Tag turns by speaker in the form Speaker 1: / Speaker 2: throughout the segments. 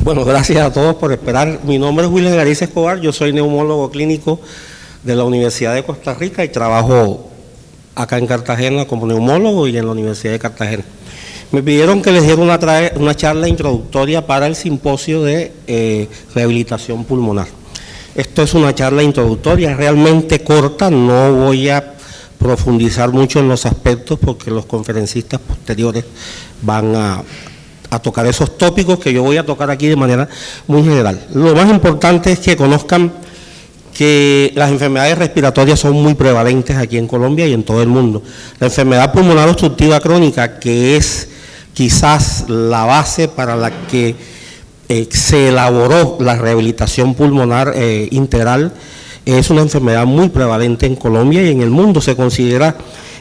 Speaker 1: Bueno, gracias a todos por esperar. Mi nombre es William Gariza Escobar, yo soy neumólogo clínico de la Universidad de Costa Rica y trabajo acá en Cartagena como neumólogo y en la Universidad de Cartagena. Me pidieron que les diera una charla introductoria para el simposio de rehabilitación pulmonar. Esto es una charla introductoria realmente corta, no voy a profundizar mucho en los aspectos porque los conferencistas posteriores van a tocar esos tópicos que yo voy a tocar aquí de manera muy general. Lo más importante es que conozcan que las enfermedades respiratorias son muy prevalentes aquí en Colombia y en todo el mundo. La enfermedad pulmonar obstructiva crónica, que es quizás la base para la que se elaboró la rehabilitación pulmonar integral, es una enfermedad muy prevalente en Colombia y en el mundo. Se considera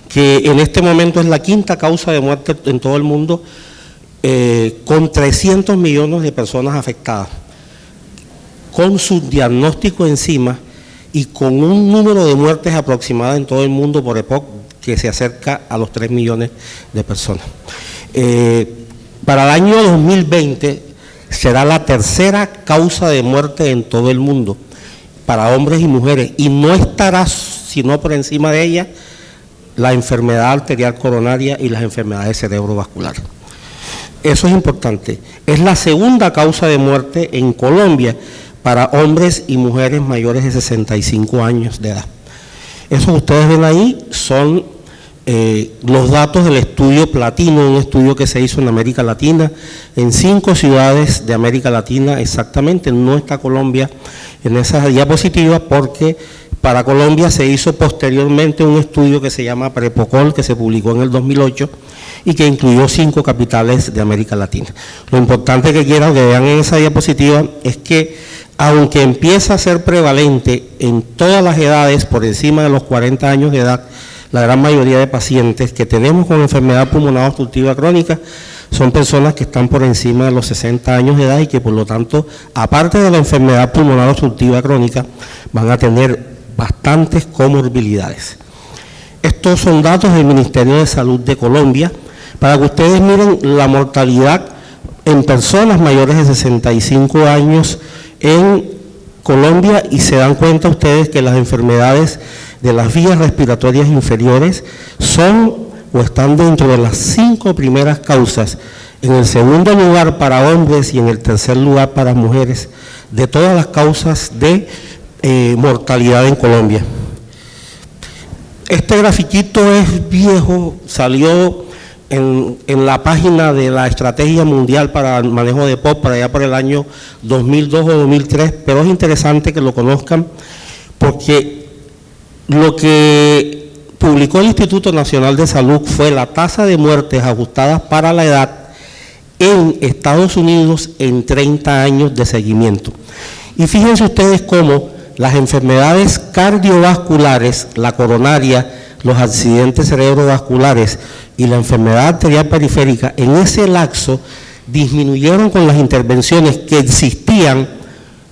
Speaker 1: que en este momento es la quinta causa de muerte en todo el mundo, con 300 millones de personas afectadas, con su diagnóstico encima y con un número de muertes aproximada en todo el mundo por EPOC que se acerca a los 3 millones de personas. Para el año 2020 será la tercera causa de muerte en todo el mundo para hombres y mujeres, y no estará sino por encima de ella la enfermedad arterial coronaria y las enfermedades cerebrovasculares. Eso es importante. Es la segunda causa de muerte en Colombia para hombres y mujeres mayores de 65 años de edad. Eso que ustedes ven ahí son los datos del estudio Platino, un estudio que se hizo en América Latina, en 5 ciudades de América Latina exactamente. No está Colombia en esa diapositiva porque para Colombia se hizo posteriormente un estudio que se llama Prepocol, que se publicó en el 2008 y que incluyó 5 capitales de América Latina. Lo importante que quiero que vean en esa diapositiva es que aunque empieza a ser prevalente en todas las edades por encima de los 40 años de edad, la gran mayoría de pacientes que tenemos con enfermedad pulmonar obstructiva crónica son personas que están por encima de los 60 años de edad y que por lo tanto, aparte de la enfermedad pulmonar obstructiva crónica, van a tener bastantes comorbilidades. Estos son datos del Ministerio de Salud de Colombia, para que ustedes miren la mortalidad en personas mayores de 65 años en Colombia y se dan cuenta ustedes que las enfermedades de las vías respiratorias inferiores son o están dentro de las 5 primeras causas, en el segundo lugar para hombres y en el tercer lugar para mujeres, de todas las causas de mortalidad en Colombia. Este grafiquito es viejo, salió en la página de la Estrategia Mundial para el Manejo de EPOC para allá por el año 2002 o 2003, pero es interesante que lo conozcan porque lo que publicó el Instituto Nacional de Salud fue la tasa de muertes ajustadas para la edad en Estados Unidos en 30 años de seguimiento. Y fíjense ustedes cómo las enfermedades cardiovasculares, la coronaria, los accidentes cerebrovasculares y la enfermedad arterial periférica, en ese lapso disminuyeron con las intervenciones que existían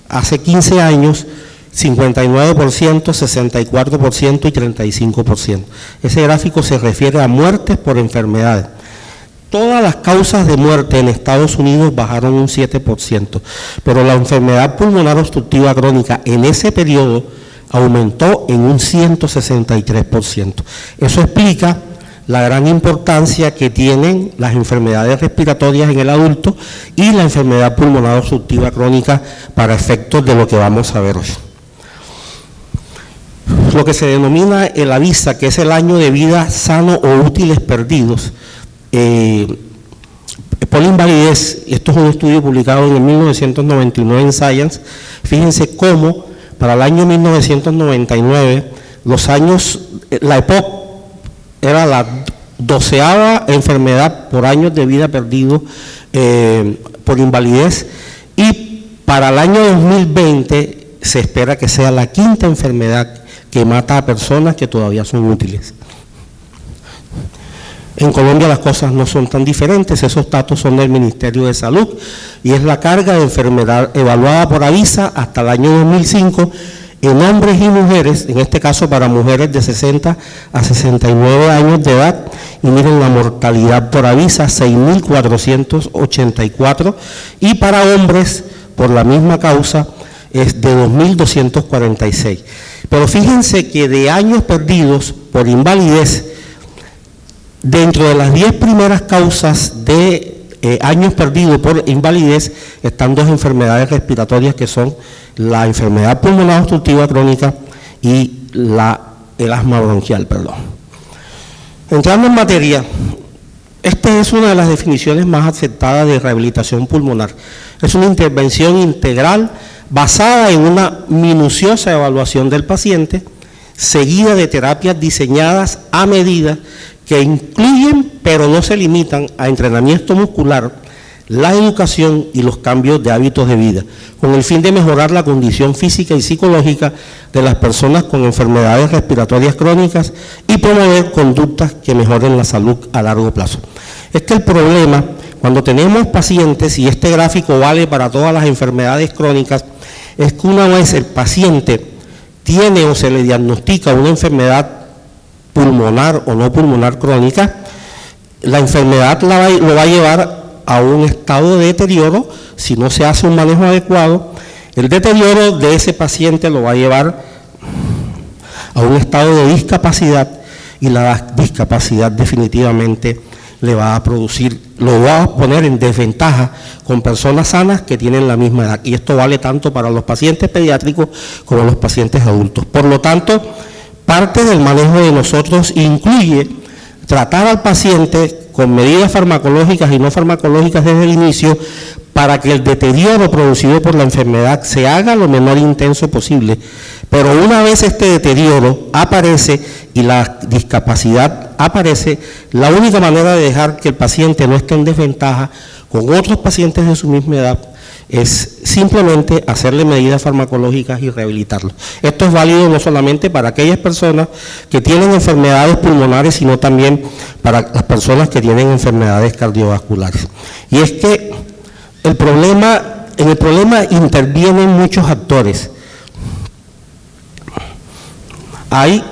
Speaker 1: hace 15 años, 59%, 64% y 35%. Ese gráfico se refiere a muertes por enfermedades. Todas las causas de muerte en Estados Unidos bajaron un 7%, pero la enfermedad pulmonar obstructiva crónica en ese periodo aumentó en un 163%. Eso explica la gran importancia que tienen las enfermedades respiratorias en el adulto y la enfermedad pulmonar obstructiva crónica para efectos de lo que vamos a ver hoy. Lo que se denomina el AVISA, que es el año de vida sano o útiles perdidos, por invalidez. Esto es un estudio publicado en el 1999 en Science. Fíjense cómo para el año 1999, la EPOC era la 12ª enfermedad por años de vida perdido por invalidez, y para el año 2020 se espera que sea la 5ª enfermedad que mata a personas que todavía son útiles. En Colombia las cosas no son tan diferentes, esos datos son del Ministerio de Salud y es la carga de enfermedad evaluada por AVISA hasta el año 2005 en hombres y mujeres, en este caso para mujeres de 60 a 69 años de edad y miren la mortalidad por avisa, 6.484, y para hombres, por la misma causa, es de 2.246. Pero fíjense que de años perdidos por invalidez, dentro de las 10 primeras causas de años perdidos por invalidez, están dos enfermedades respiratorias que son la enfermedad pulmonar obstructiva crónica y el asma bronquial, Entrando en materia, esta es una de las definiciones más aceptadas de rehabilitación pulmonar. Es una intervención integral basada en una minuciosa evaluación del paciente, seguida de terapias diseñadas a medida que incluyen, pero no se limitan, a entrenamiento muscular, la educación y los cambios de hábitos de vida, con el fin de mejorar la condición física y psicológica de las personas con enfermedades respiratorias crónicas y promover conductas que mejoren la salud a largo plazo. Es que el problema, cuando tenemos pacientes, y este gráfico vale para todas las enfermedades crónicas, es que una vez el paciente tiene o se le diagnostica una enfermedad pulmonar o no pulmonar crónica, la enfermedad lo va a llevar a un estado de deterioro si no se hace un manejo adecuado. El deterioro de ese paciente lo va a llevar a un estado de discapacidad, y la discapacidad definitivamente le va a producir, lo va a poner en desventaja con personas sanas que tienen la misma edad, y esto vale tanto para los pacientes pediátricos como los pacientes adultos. Por lo tanto, parte del manejo de nosotros incluye tratar al paciente con medidas farmacológicas y no farmacológicas desde el inicio, para que el deterioro producido por la enfermedad se haga lo menor intenso posible. Pero una vez este deterioro aparece y la discapacidad aparece, la única manera de dejar que el paciente no esté en desventaja con otros pacientes de su misma edad es simplemente hacerle medidas farmacológicas y rehabilitarlo. Esto es válido no solamente para aquellas personas que tienen enfermedades pulmonares, sino también para las personas que tienen enfermedades cardiovasculares. Y es que en el problema intervienen muchos actores. Hay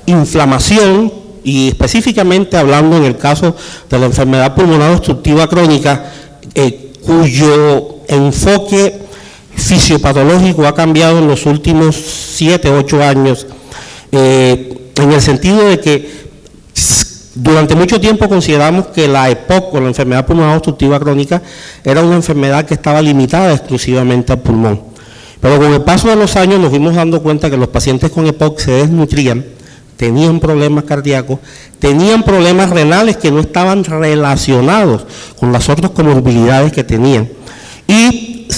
Speaker 1: inflamación, y específicamente hablando en el caso de la enfermedad pulmonar obstructiva crónica, cuyo enfoque fisiopatológico ha cambiado en los últimos 7, 8 años, en el sentido de que durante mucho tiempo consideramos que la EPOC, o la enfermedad pulmonar obstructiva crónica, era una enfermedad que estaba limitada exclusivamente al pulmón. Pero con el paso de los años nos fuimos dando cuenta que los pacientes con EPOC se desnutrían, tenían problemas cardíacos, tenían problemas renales que no estaban relacionados con las otras comorbilidades que tenían, y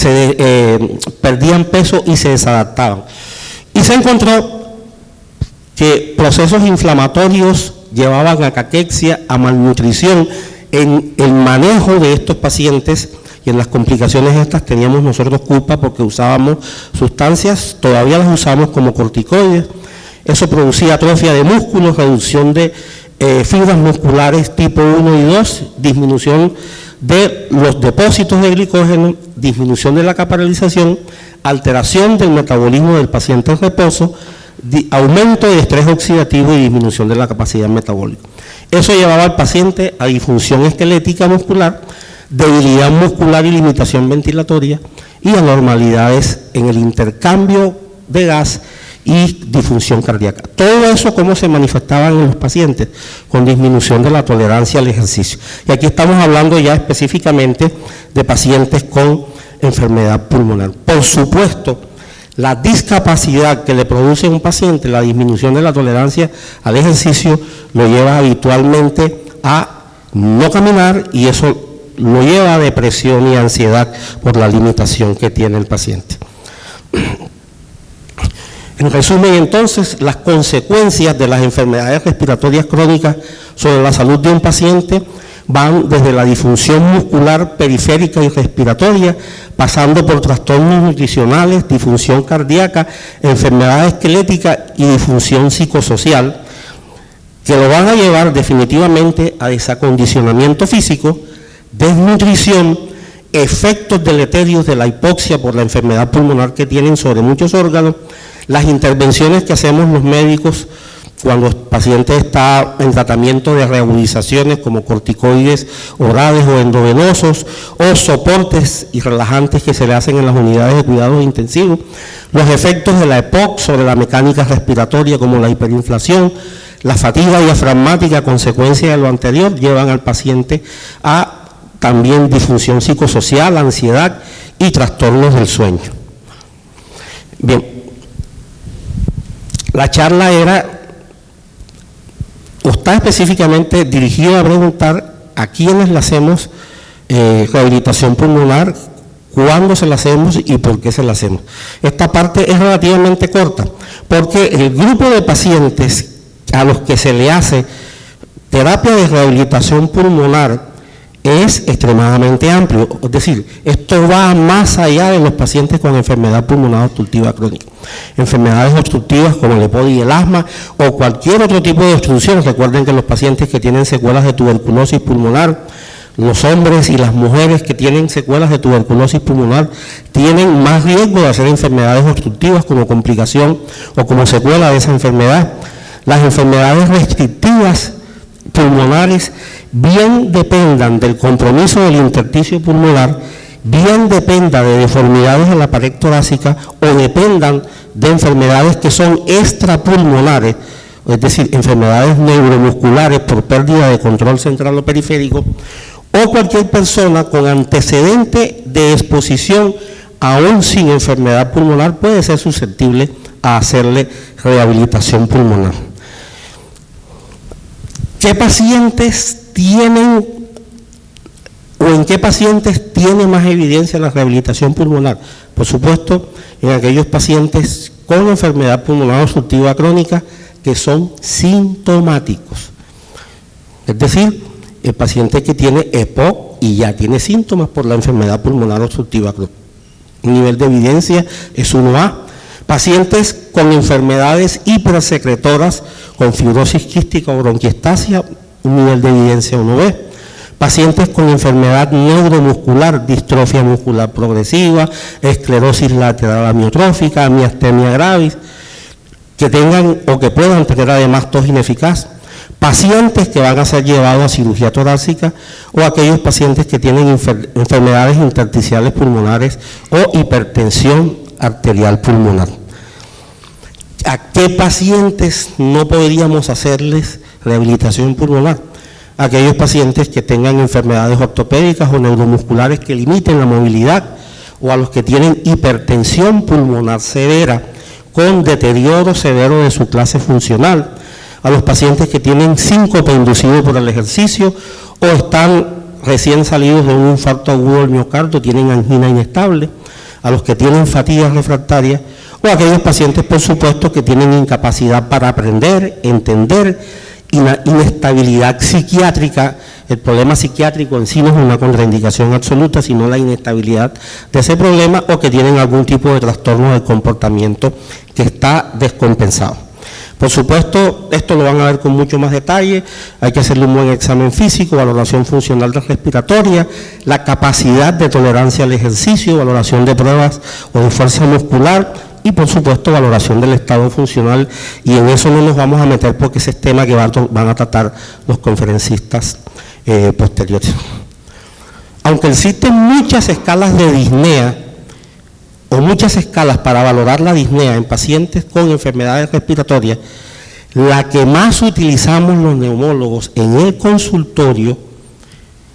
Speaker 1: perdían peso y se desadaptaban. Y se encontró que procesos inflamatorios llevaban a caquexia, a malnutrición. En el manejo de estos pacientes y en las complicaciones estas teníamos nosotros culpa, porque usábamos sustancias, todavía las usamos, como corticoides. Eso producía atrofia de músculos, reducción de fibras musculares tipo 1 y 2, disminución de los depósitos de glicógeno, disminución de la capilarización, alteración del metabolismo del paciente en reposo, aumento de estrés oxidativo y disminución de la capacidad metabólica. Eso llevaba al paciente a disfunción esquelética muscular, debilidad muscular y limitación ventilatoria, y anormalidades en el intercambio de gas y disfunción cardíaca. Todo eso, ¿cómo se manifestaba en los pacientes? Con disminución de la tolerancia al ejercicio. Y aquí estamos hablando ya específicamente de pacientes con enfermedad pulmonar. Por supuesto, la discapacidad que le produce a un paciente, la disminución de la tolerancia al ejercicio, lo lleva habitualmente a no caminar, y eso lo lleva a depresión y ansiedad por la limitación que tiene el paciente. En resumen, entonces, las consecuencias de las enfermedades respiratorias crónicas sobre la salud de un paciente van desde la disfunción muscular periférica y respiratoria, pasando por trastornos nutricionales, disfunción cardíaca, enfermedad esquelética y disfunción psicosocial, que lo van a llevar definitivamente a desacondicionamiento físico, desnutrición, efectos deleterios de la hipoxia por la enfermedad pulmonar que tienen sobre muchos órganos, las intervenciones que hacemos los médicos cuando el paciente está en tratamiento de reagudizaciones como corticoides orales o endovenosos, o soportes y relajantes que se le hacen en las unidades de cuidados intensivos, los efectos de la EPOC sobre la mecánica respiratoria como la hiperinflación, la fatiga diafragmática a consecuencia de lo anterior llevan al paciente a también disfunción psicosocial, ansiedad y trastornos del sueño. Bien, la charla está específicamente dirigida a preguntar a quiénes le hacemos rehabilitación pulmonar, cuándo se la hacemos y por qué se la hacemos. Esta parte es relativamente corta, porque el grupo de pacientes a los que se le hace terapia de rehabilitación pulmonar es extremadamente amplio, es decir, esto va más allá de los pacientes con enfermedad pulmonar obstructiva crónica. Enfermedades obstructivas como el EPOC y el asma o cualquier otro tipo de obstrucción. Recuerden que los pacientes que tienen secuelas de tuberculosis pulmonar, los hombres y las mujeres que tienen secuelas de tuberculosis pulmonar tienen más riesgo de hacer enfermedades obstructivas como complicación o como secuela de esa enfermedad. Las enfermedades restrictivas pulmonares bien dependan del compromiso del intersticio pulmonar, bien dependa de deformidades en la pared torácica o dependan de enfermedades que son extrapulmonares, es decir, enfermedades neuromusculares por pérdida de control central o periférico, o cualquier persona con antecedente de exposición aún sin enfermedad pulmonar puede ser susceptible a hacerle rehabilitación pulmonar. ¿Qué pacientes tienen o en qué pacientes tiene más evidencia la rehabilitación pulmonar? Por supuesto, en aquellos pacientes con enfermedad pulmonar obstructiva crónica que son sintomáticos. Es decir, el paciente que tiene EPOC y ya tiene síntomas por la enfermedad pulmonar obstructiva crónica. El nivel de evidencia es 1A. Pacientes con enfermedades hipersecretoras, con fibrosis quística o bronquiectasia, un nivel de evidencia 1B. Pacientes con enfermedad neuromuscular, distrofia muscular progresiva, esclerosis lateral amiotrófica, miastenia gravis, que tengan o que puedan tener además tos ineficaz. Pacientes que van a ser llevados a cirugía torácica o aquellos pacientes que tienen enfermedades intersticiales pulmonares o hipertensión arterial pulmonar. ¿A qué pacientes no podríamos hacerles rehabilitación pulmonar? Aquellos pacientes que tengan enfermedades ortopédicas o neuromusculares que limiten la movilidad, o a los que tienen hipertensión pulmonar severa con deterioro severo de su clase funcional, a los pacientes que tienen síncope inducido por el ejercicio o están recién salidos de un infarto agudo del miocardio, tienen angina inestable, a los que tienen fatiga refractaria, o aquellos pacientes, por supuesto, que tienen incapacidad para aprender, entender, inestabilidad psiquiátrica. El problema psiquiátrico en sí no es una contraindicación absoluta, sino la inestabilidad de ese problema, o que tienen algún tipo de trastorno del comportamiento que está descompensado. Por supuesto, esto lo van a ver con mucho más detalle, hay que hacerle un buen examen físico, valoración funcional respiratoria, la capacidad de tolerancia al ejercicio, valoración de pruebas o de fuerza muscular y por supuesto valoración del estado funcional, y en eso no nos vamos a meter porque ese es tema que van a tratar los conferencistas posteriores. Aunque existen muchas escalas de disnea, o muchas escalas para valorar la disnea en pacientes con enfermedades respiratorias, la que más utilizamos los neumólogos en el consultorio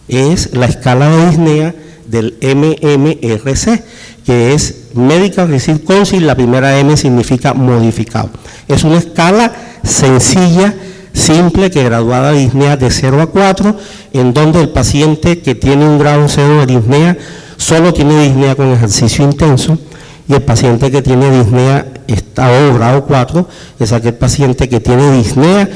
Speaker 1: es la escala de disnea del MMRC, que es Medical Result Council. La primera M significa modificado. Es una escala sencilla, simple, que graduada de disnea de 0 a 4, en donde el paciente que tiene un grado 0 de disnea solo tiene disnea con ejercicio intenso, y el paciente que tiene disnea estado grado 4 es aquel paciente que tiene disnea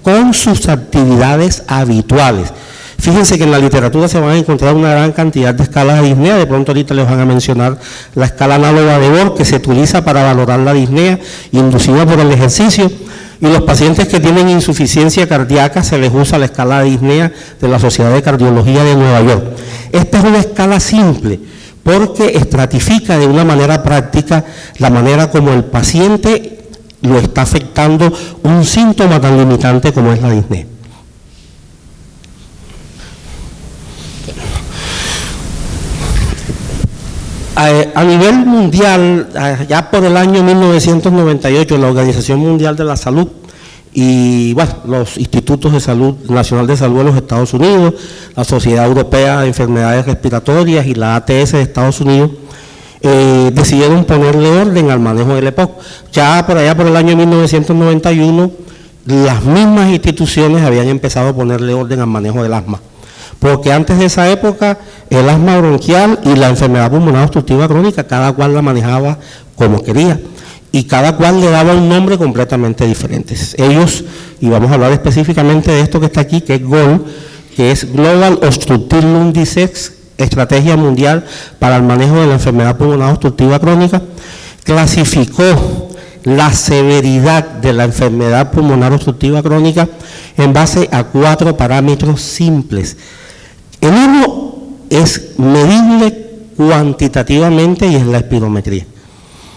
Speaker 1: con sus actividades habituales. Fíjense que en la literatura se van a encontrar una gran cantidad de escalas de disnea. De pronto ahorita les van a mencionar la escala análoga de Borg, que se utiliza para valorar la disnea inducida por el ejercicio, y los pacientes que tienen insuficiencia cardíaca se les usa la escala de disnea de la Sociedad de Cardiología de Nueva York. Esta es una escala simple porque estratifica de una manera práctica la manera como el paciente lo está afectando un síntoma tan limitante como es la disnea. A nivel mundial, ya por el año 1998, la Organización Mundial de la Salud y bueno, los institutos de salud, Nacional de Salud de los Estados Unidos, la Sociedad Europea de Enfermedades Respiratorias y la ATS de Estados Unidos, decidieron ponerle orden al manejo del EPOC. Ya por allá por el año 1991, las mismas instituciones habían empezado a ponerle orden al manejo del asma, porque antes de esa época el asma bronquial y la enfermedad pulmonar obstructiva crónica, cada cual la manejaba como quería y cada cual le daba un nombre completamente diferente. Ellos, y vamos a hablar específicamente de esto que está aquí, que es GOLD, que es Global Obstructive Lung Disease, Estrategia Mundial para el Manejo de la Enfermedad Pulmonar Obstructiva Crónica, clasificó la severidad de la enfermedad pulmonar obstructiva crónica en base a 4 parámetros simples. El uno es medible cuantitativamente y es la espirometría.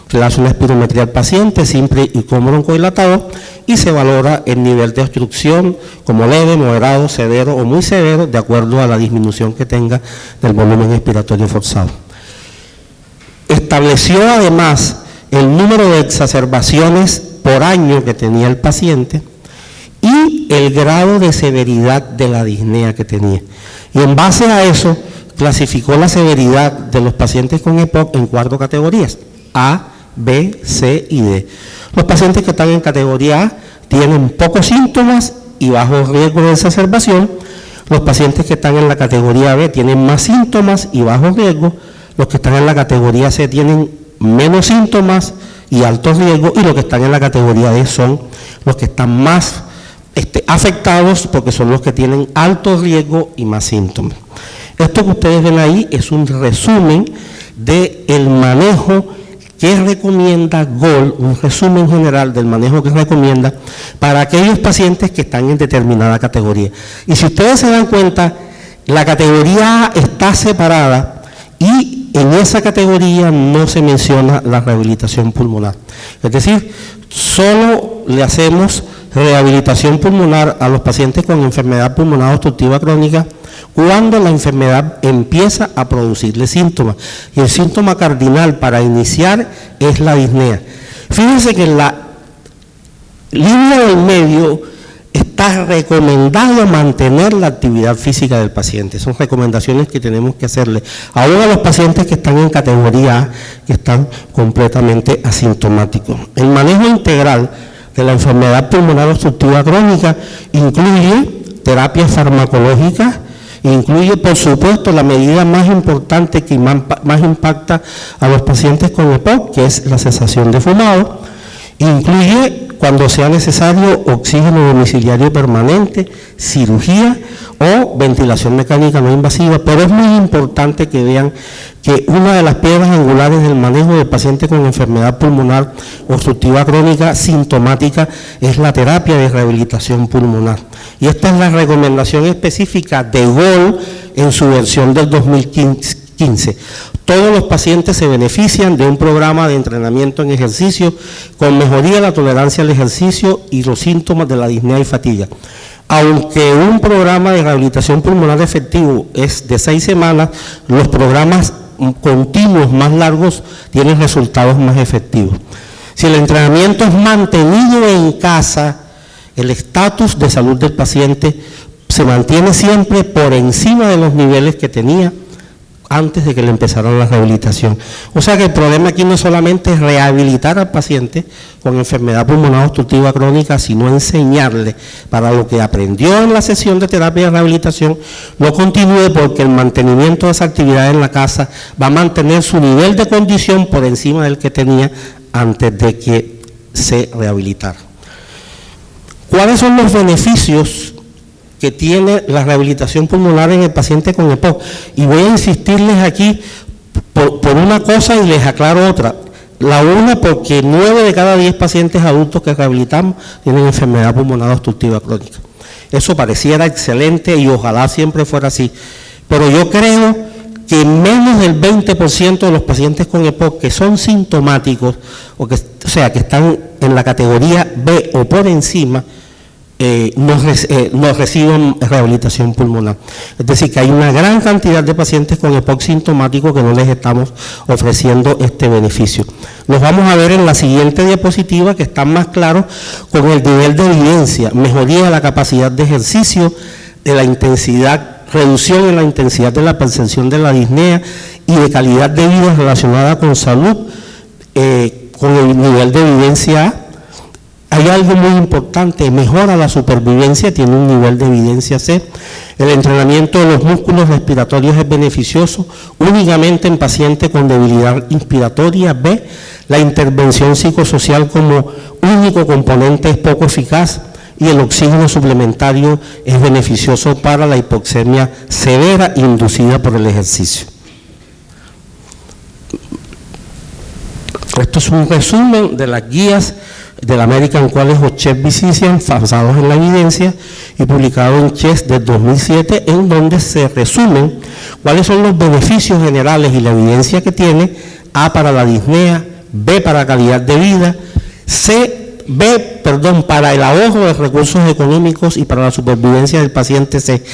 Speaker 1: Se le hace una espirometría al paciente simple y con broncodilatado y se valora el nivel de obstrucción como leve, moderado, severo o muy severo de acuerdo a la disminución que tenga del volumen expiratorio forzado. Estableció además el número de exacerbaciones por año que tenía el paciente y el grado de severidad de la disnea que tenía. Y en base a eso clasificó la severidad de los pacientes con EPOC en 4 categorías: A, B, C y D. Los pacientes que están en categoría A tienen pocos síntomas y bajo riesgo de exacerbación. Los pacientes que están en la categoría B tienen más síntomas y bajo riesgo. Los que están en la categoría C tienen menos síntomas y alto riesgo, y los que están en la categoría D son los que están más afectados porque son los que tienen alto riesgo y más síntomas. Esto que ustedes ven ahí es un resumen del manejo que recomienda GOLD, un resumen general del manejo que recomienda para aquellos pacientes que están en determinada categoría. Y si ustedes se dan cuenta, la categoría A está separada y en esa categoría no se menciona la rehabilitación pulmonar. Es decir, solo le hacemos rehabilitación pulmonar a los pacientes con enfermedad pulmonar obstructiva crónica cuando la enfermedad empieza a producirle síntomas. Y el síntoma cardinal para iniciar es la disnea. Fíjense que en la línea del medio está recomendado mantener la actividad física del paciente. Son recomendaciones que tenemos que hacerle aún a los pacientes que están en categoría A, que están completamente asintomáticos. El manejo integral de la enfermedad pulmonar obstructiva crónica incluye terapias farmacológicas, incluye por supuesto la medida más importante que más impacta a los pacientes con EPOC, que es la cesación de fumado, incluye cuando sea necesario oxígeno domiciliario permanente, cirugía o ventilación mecánica no invasiva, pero es muy importante que vean que una de las piedras angulares del manejo del paciente con enfermedad pulmonar obstructiva crónica sintomática es la terapia de rehabilitación pulmonar. Y esta es la recomendación específica de GOLD en su versión del 2015. Todos los pacientes se benefician de un programa de entrenamiento en ejercicio con mejoría de la tolerancia al ejercicio y los síntomas de la disnea y fatiga. Aunque un programa de rehabilitación pulmonar efectivo es de 6 semanas, los programas continuos más largos tienen resultados más efectivos. Si el entrenamiento es mantenido en casa, el estatus de salud del paciente se mantiene siempre por encima de los niveles que tenía antes de que le empezaran la rehabilitación. O sea que el problema aquí no solamente es rehabilitar al paciente con enfermedad pulmonar obstructiva crónica, sino enseñarle para lo que aprendió en la sesión de terapia de rehabilitación, lo continúe, porque el mantenimiento de esa actividad en la casa va a mantener su nivel de condición por encima del que tenía antes de que se rehabilitara. ¿Cuáles son los beneficios que tiene la rehabilitación pulmonar en el paciente con EPOC? Y voy a insistirles aquí por una cosa y les aclaro otra. La una, porque 9 de cada 10 pacientes adultos que rehabilitamos tienen enfermedad pulmonar obstructiva crónica. Eso pareciera excelente y ojalá siempre fuera así. Pero yo creo que menos del 20% de los pacientes con EPOC que son sintomáticos, o sea, que están en la categoría B o por encima, no reciben rehabilitación pulmonar. Es decir, que hay una gran cantidad de pacientes con EPOC sintomáticos que no les estamos ofreciendo este beneficio. Los vamos a ver en la siguiente diapositiva, que están más claros con el nivel de evidencia, mejoría de la capacidad de ejercicio, de la intensidad, reducción en la intensidad de la percepción de la disnea y de calidad de vida relacionada con salud, con el nivel de evidencia A. Hay algo muy importante, mejora la supervivencia, tiene un nivel de evidencia C. El entrenamiento de los músculos respiratorios es beneficioso únicamente en pacientes con debilidad inspiratoria. B, la intervención psicosocial como único componente es poco eficaz y el oxígeno suplementario es beneficioso para la hipoxemia severa inducida por el ejercicio. Esto es un resumen de las guías del American College of Chest Physicians basados en la evidencia y publicado en Chest del 2007, en donde se resumen cuáles son los beneficios generales y la evidencia que tiene A para la disnea, B para calidad de vida, para el ahorro de recursos económicos y para la supervivencia del paciente C.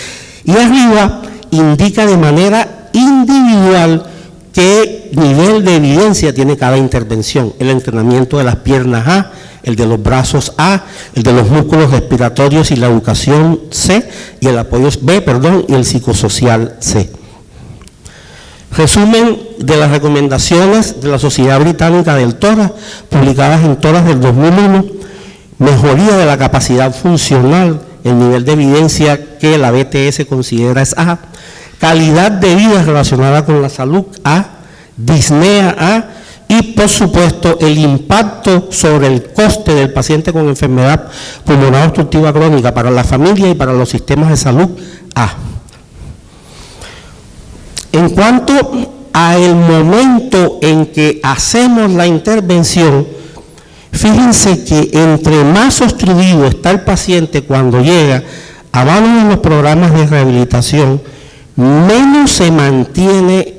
Speaker 1: Y arriba indica de manera individual qué nivel de evidencia tiene cada intervención. El entrenamiento de las piernas A, el de los brazos A, el de los músculos respiratorios y la educación C, y el apoyo B, y el psicosocial C. Resumen de las recomendaciones de la Sociedad Británica del Tórax, publicadas en Tórax del 2001, mejoría de la capacidad funcional, el nivel de evidencia que la BTS considera es A, calidad de vida relacionada con la salud A, disnea A, y por supuesto el impacto sobre el coste del paciente con enfermedad pulmonar obstructiva crónica para la familia y para los sistemas de salud A. En cuanto al momento en que hacemos la intervención, fíjense que entre más obstruido está el paciente cuando llega a manos de los programas de rehabilitación, menos se mantiene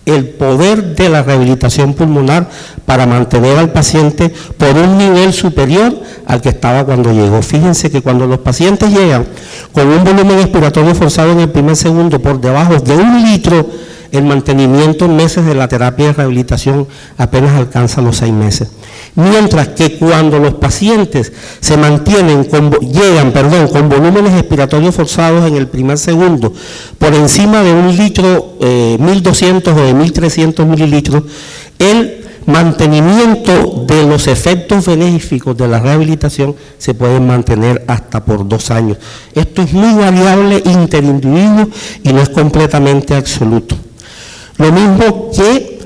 Speaker 1: el poder de la rehabilitación pulmonar para mantener al paciente por un nivel superior al que estaba cuando llegó. Fíjense que cuando los pacientes llegan con un volumen expiratorio forzado en el primer segundo por debajo de 1 litro, el mantenimiento en meses de la terapia de rehabilitación apenas alcanza los 6 meses. Mientras que cuando los pacientes se mantienen llegan con volúmenes expiratorios forzados en el primer segundo por encima de 1 litro, 1.200 o de 1.300 mililitros, el mantenimiento de los efectos benéficos de la rehabilitación se pueden mantener hasta por 2 años. Esto es muy variable interindividuo y no es completamente absoluto. Lo mismo que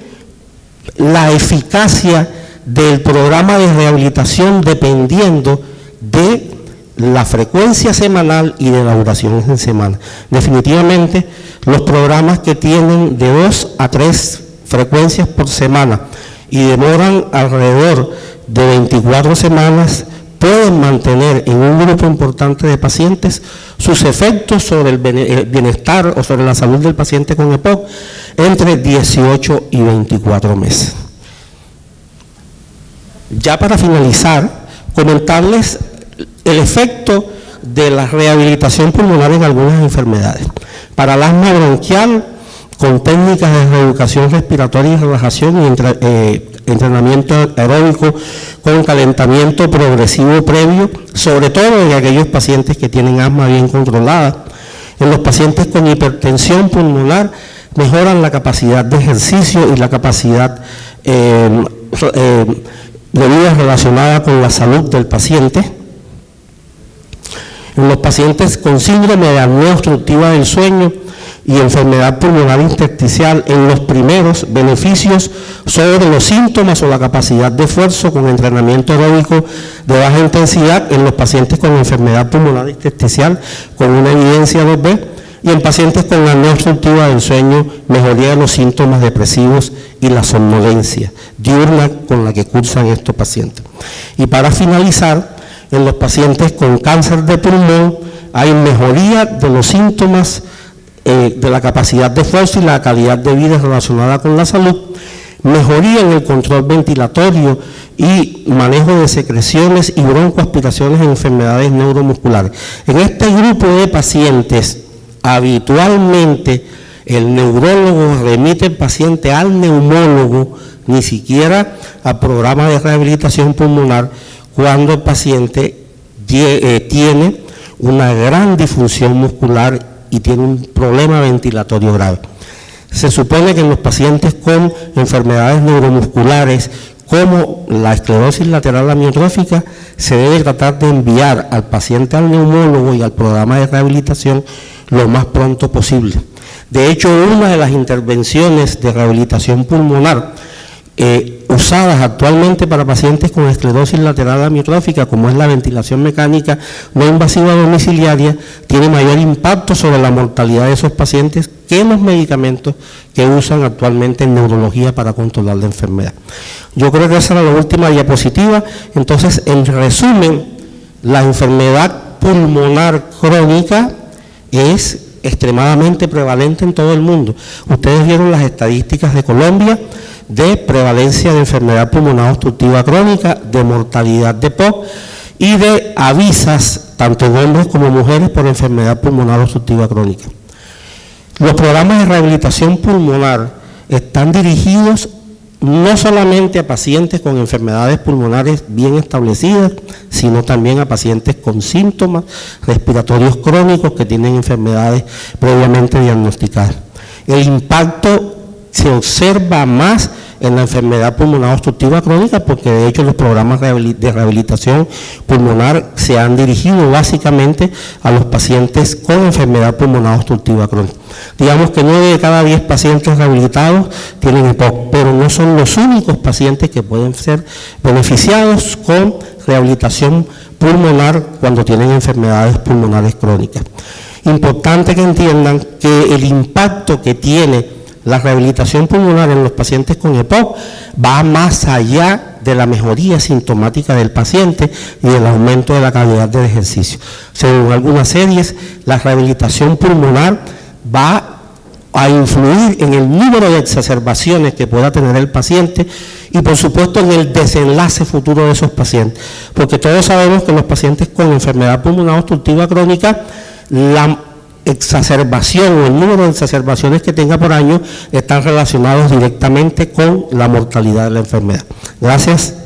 Speaker 1: la eficacia del programa de rehabilitación dependiendo de la frecuencia semanal y de la duración en semana. Definitivamente, los programas que tienen de 2 a 3 frecuencias por semana y demoran alrededor de 24 semanas, pueden mantener en un grupo importante de pacientes sus efectos sobre el bienestar o sobre la salud del paciente con EPOC entre 18 y 24 meses. Ya para finalizar, comentarles el efecto de la rehabilitación pulmonar en algunas enfermedades. Para el asma bronquial, con técnicas de reeducación respiratoria y relajación y entrenamiento aeróbico con calentamiento progresivo previo, sobre todo en aquellos pacientes que tienen asma bien controlada. En los pacientes con hipertensión pulmonar mejoran la capacidad de ejercicio y la capacidad de vida relacionada con la salud del paciente. En los pacientes con síndrome de apnea obstructiva del sueño y enfermedad pulmonar intersticial, en los primeros beneficios sobre los síntomas o la capacidad de esfuerzo con entrenamiento aeróbico de baja intensidad en los pacientes con enfermedad pulmonar intersticial con una evidencia 2B, y en pacientes con apnea obstructiva del sueño, mejoría de los síntomas depresivos y la somnolencia diurna con la que cursan estos pacientes. Y para finalizar, en los pacientes con cáncer de pulmón hay mejoría de los síntomas de la capacidad de esfuerzo y la calidad de vida relacionada con la salud, mejoría en el control ventilatorio y manejo de secreciones y broncoaspiraciones en enfermedades neuromusculares. En este grupo de pacientes, habitualmente el neurólogo remite el paciente al neumólogo, ni siquiera al programa de rehabilitación pulmonar, cuando el paciente tiene una gran disfunción muscular y tiene un problema ventilatorio grave. Se supone que en los pacientes con enfermedades neuromusculares como la esclerosis lateral amiotrófica se debe tratar de enviar al paciente al neumólogo y al programa de rehabilitación lo más pronto posible. De hecho, una de las intervenciones de rehabilitación pulmonar usadas actualmente para pacientes con esclerosis lateral amiotrófica, como es la ventilación mecánica no invasiva domiciliaria, tiene mayor impacto sobre la mortalidad de esos pacientes que los medicamentos que usan actualmente en neurología para controlar la enfermedad. Yo creo que esa era la última diapositiva. Entonces, en resumen, la enfermedad pulmonar crónica es extremadamente prevalente en todo el mundo. Ustedes vieron las estadísticas de Colombia de prevalencia de enfermedad pulmonar obstructiva crónica, de mortalidad de POC y de avisas, tanto en hombres como mujeres, por enfermedad pulmonar obstructiva crónica. Los programas de rehabilitación pulmonar están dirigidos no solamente a pacientes con enfermedades pulmonares bien establecidas, sino también a pacientes con síntomas respiratorios crónicos que tienen enfermedades previamente diagnosticadas. El impacto se observa más en la enfermedad pulmonar obstructiva crónica, porque de hecho los programas de rehabilitación pulmonar se han dirigido básicamente a los pacientes con enfermedad pulmonar obstructiva crónica. Digamos que 9 de cada 10 pacientes rehabilitados tienen EPOC, pero no son los únicos pacientes que pueden ser beneficiados con rehabilitación pulmonar cuando tienen enfermedades pulmonares crónicas. Importante que entiendan que el impacto que tiene la rehabilitación pulmonar en los pacientes con EPOC va más allá de la mejoría sintomática del paciente y del aumento de la calidad del ejercicio. Según algunas series, la rehabilitación pulmonar va a influir en el número de exacerbaciones que pueda tener el paciente y por supuesto en el desenlace futuro de esos pacientes, porque todos sabemos que los pacientes con enfermedad pulmonar obstructiva crónica, la exacerbación o el número de exacerbaciones que tenga por año están relacionados directamente con la mortalidad de la enfermedad. Gracias.